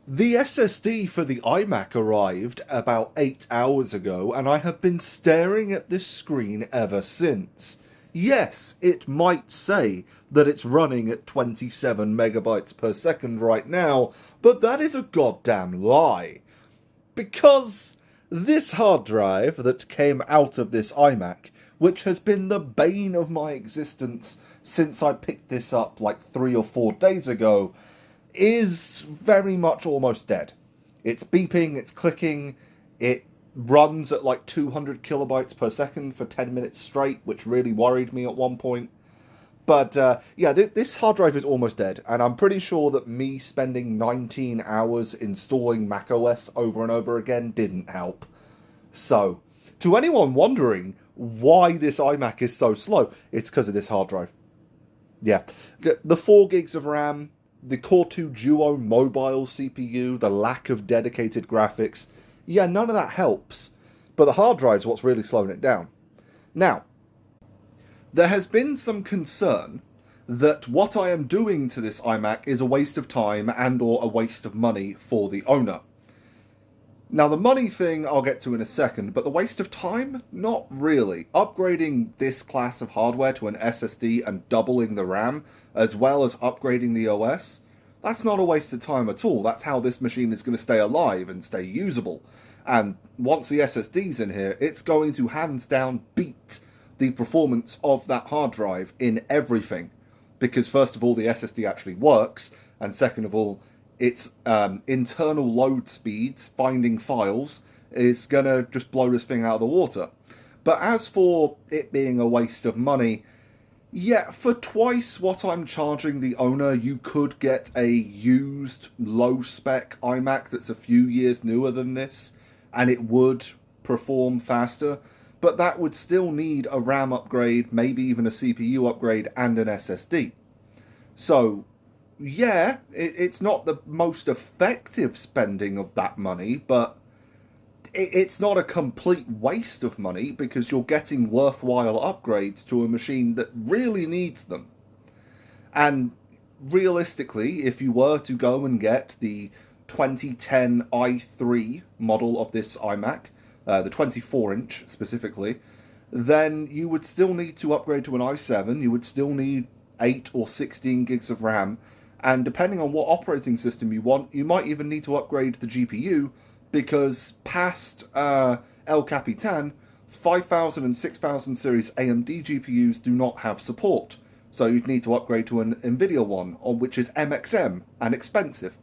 The SSD for the iMac arrived about 8 hours ago, and I have been staring at this screen ever since. Yes, it might say that it's running at 27 megabytes per second right now, but that is a goddamn lie. Because this hard drive that came out of this iMac, which has been the bane of my existence since I picked this up like 3 or 4 days ago, is very much almost dead. It's beeping, it's clicking, it runs at like 200 kilobytes per second for 10 minutes straight, which really worried me at one point. But yeah, this hard drive is almost dead, and I'm pretty sure that me spending 19 hours installing macOS over and over again didn't help. So, to anyone wondering why this iMac is so slow, it's because of this hard drive. Yeah, the 4 gigs of RAM, the Core 2 Duo mobile CPU, the lack of dedicated graphics, yeah, none of that helps. But the hard drive's what's really slowing it down. Now, there has been some concern that what I am doing to this iMac is a waste of time and or a waste of money for the owner. Now, the money thing I'll get to in a second, but the waste of time? Not really. Upgrading this class of hardware to an SSD and doubling the RAM, as well as upgrading the OS, that's not a waste of time at all. That's how this machine is going to stay alive and stay usable. And once the SSD's in here, it's going to hands down beat the performance of that hard drive in everything. Because first of all, the SSD actually works, and second of all, its internal load speeds, finding files, is going to just blow this thing out of the water. But as for it being a waste of money, yeah, for twice what I'm charging the owner, you could get a used, low-spec iMac that's a few years newer than this, and it would perform faster, but that would still need a RAM upgrade, maybe even a CPU upgrade, and an SSD. So, yeah, it's not the most effective spending of that money, but it's not a complete waste of money because you're getting worthwhile upgrades to a machine that really needs them. And realistically, if you were to go and get the 2010 i3 model of this iMac, the 24-inch specifically, then you would still need to upgrade to an i7, you would still need 8 or 16 gigs of RAM, and depending on what operating system you want, you might even need to upgrade the GPU, because past El Capitan, 5000 and 6000 series AMD GPUs do not have support. So you'd need to upgrade to an NVIDIA one, which is MXM and expensive.